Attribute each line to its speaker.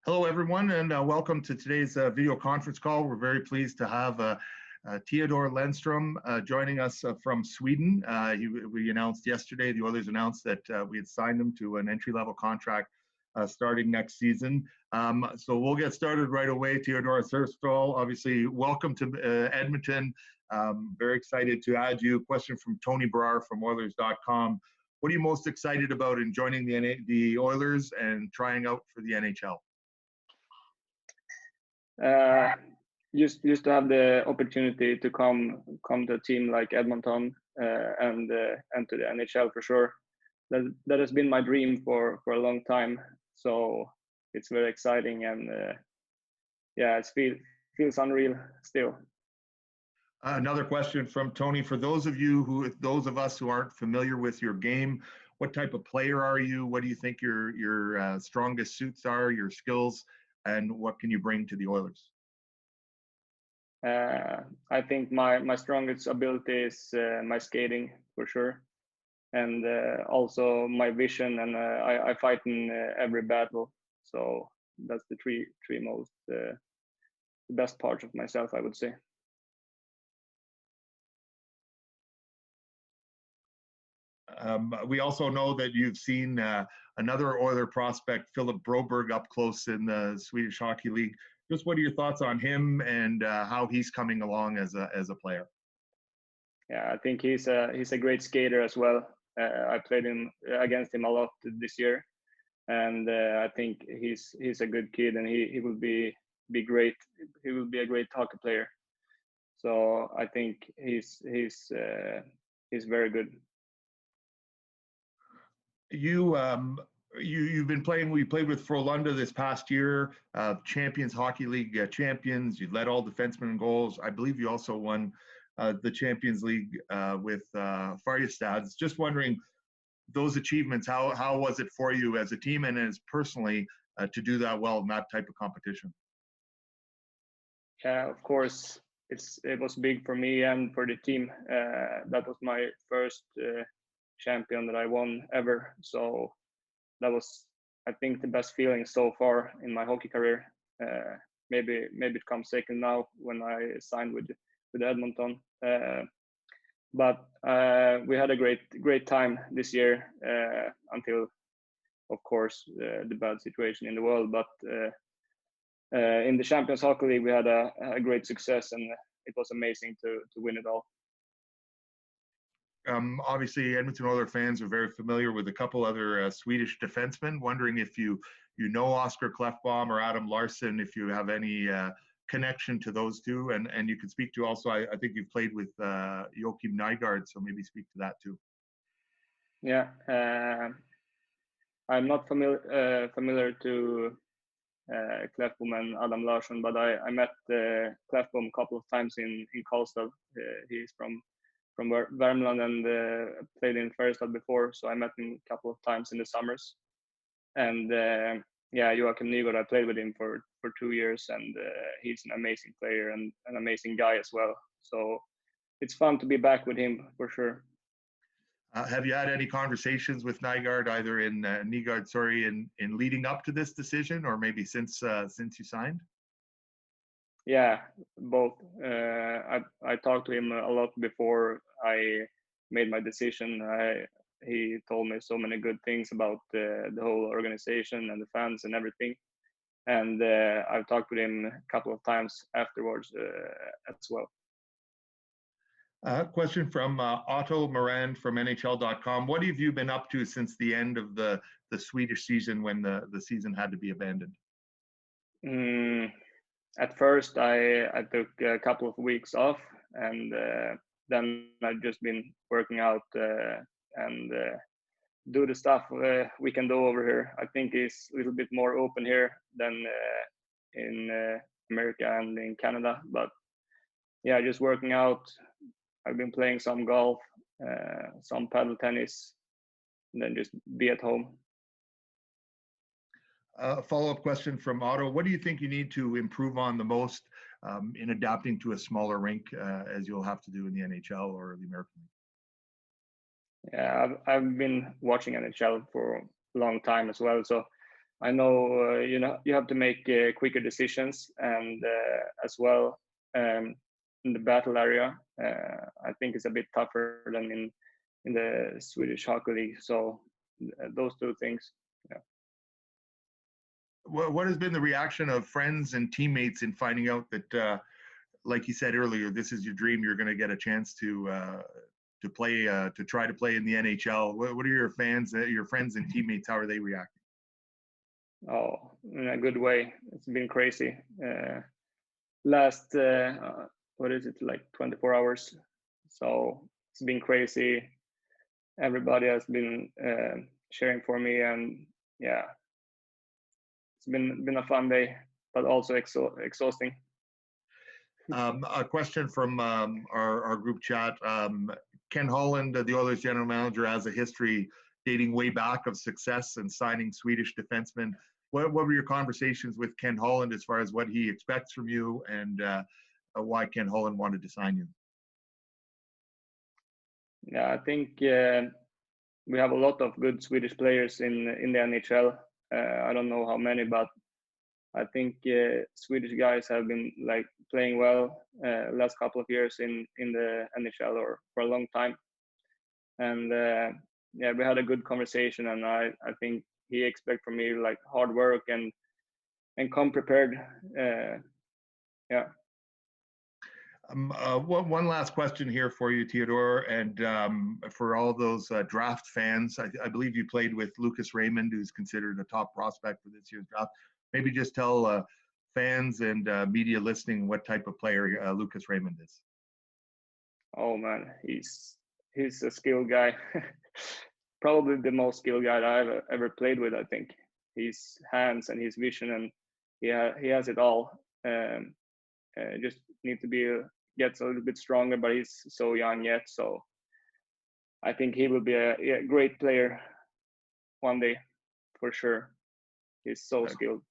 Speaker 1: Hello, everyone, and welcome to today's video conference call. We're very pleased to have Theodor Lennstrom joining us from Sweden. We announced yesterday, the Oilers announced that we had signed him to an entry-level contract starting next season. So we'll get started right away. Theodor, first of all, obviously, welcome to Edmonton. Very excited to add you. Question from Tony Brar from Oilers.com. What are you most excited about in joining the Oilers and trying out for the NHL?
Speaker 2: Just to have the opportunity to come to a team like Edmonton and to the NHL for sure. That has been my dream for a long time. So it's very exciting and it feels unreal still.
Speaker 1: Another question from Tony. For those of us who aren't familiar with your game, what type of player are you? What do you think your strongest suits are, your skills? And what can you bring to the Oilers?
Speaker 2: I think my strongest ability is my skating for sure, and also my vision. And I fight in every battle. So that's the three most the best parts of myself, I would say.
Speaker 1: We also know that you've seen another Oiler prospect, Philip Broberg, up close in the Swedish Hockey League. Just what are your thoughts on him and how he's coming along as a player?
Speaker 2: Yeah, I think he's a great skater as well. I played against him a lot this year, and I think he's a good kid, and he will be great. He will be a great hockey player. So I think he's very good.
Speaker 1: You've been playing. We played with Frölunda this past year, Champions Hockey League champions. You led all defensemen in goals. I believe you also won the Champions League with Färjestad. Just wondering those achievements. How was it for you as a team and as personally to do that well in that type of competition?
Speaker 2: Yeah, of course, it was big for me and for the team. That was my first champion that I won ever. So that was, I think, the best feeling so far in my hockey career. Maybe it comes second now when I signed with Edmonton. But we had a great time this year until, of course, the bad situation in the world. But in the Champions Hockey League, we had a great success, and it was amazing to win it all.
Speaker 1: Obviously, Edmonton Oilers fans are very familiar with a couple other Swedish defensemen. Wondering if you know Oscar Klefbom or Adam Larsson, if you have any connection to those two, and you can speak to also. I think you've played with Joakim Nygaard, so maybe speak to that too.
Speaker 2: Yeah, I'm not familiar to Klefbom and Adam Larsson, but I met Klefbom a couple of times in Karlstad. He's from Värmland and played in Färjestad before, so I met him a couple of times in the summers. And Joakim Nygaard, I played with him for 2 years, and he's an amazing player and an amazing guy as well. So it's fun to be back with him for sure.
Speaker 1: Have you had any conversations with Nygaard, either in leading up to this decision, or maybe since you signed?
Speaker 2: Yeah, both. I talked to him a lot before I made my decision. He told me so many good things about the whole organization and the fans and everything. And I've talked with him a couple of times afterwards as well.
Speaker 1: Question from Otto Morand from NHL.com. What have you been up to since the end of the Swedish season, when the season had to be abandoned?
Speaker 2: At first, I took a couple of weeks off, and then I've just been working out and do the stuff we can do over here. I think it's a little bit more open here than in America and in Canada. But yeah, just working out. I've been playing some golf, some paddle tennis, and then just be at home.
Speaker 1: A follow-up question from Otto. What do you think you need to improve on the most in adapting to a smaller rink, as you'll have to do in the NHL or the American League?
Speaker 2: Yeah, I've been watching NHL for a long time as well, so I know you have to make quicker decisions, and as well in the battle area, I think it's a bit tougher than in the Swedish Hockey League. So those two things. Yeah.
Speaker 1: What has been the reaction of friends and teammates in finding out that, like you said earlier, this is your dream? You're going to get a chance to play, to try to play in the NHL. What are your fans, your friends and teammates? How are they reacting?
Speaker 2: Oh, in a good way. It's been crazy. Last what is it, like 24 hours? So it's been crazy. Everybody has been cheering for me, and yeah, it's been a fun day, but also exhausting.
Speaker 1: A question from our group chat. Ken Holland, the Oilers general manager, has a history dating way back of success and signing Swedish defensemen. What were your conversations with Ken Holland as far as what he expects from you, and why Ken Holland wanted to sign you?
Speaker 2: Yeah, I think we have a lot of good Swedish players in the NHL. I don't know how many, but I think Swedish guys have been like playing well last couple of years in the NHL or for a long time. And yeah, we had a good conversation, and I think he expects from me like hard work and come prepared. Yeah.
Speaker 1: One last question here for you, Theodor, and for all those draft fans. I believe you played with Lukas Raymond, who's considered a top prospect for this year's draft. Maybe just tell fans and media listening what type of player Lukas Raymond is.
Speaker 2: Oh man, he's a skilled guy. Probably the most skilled guy that I've ever played with. I think his hands and his vision, and he has it all. Just need to gets a little bit stronger, but he's so young yet. So I think he will be a great player one day, for sure. He's so skilled.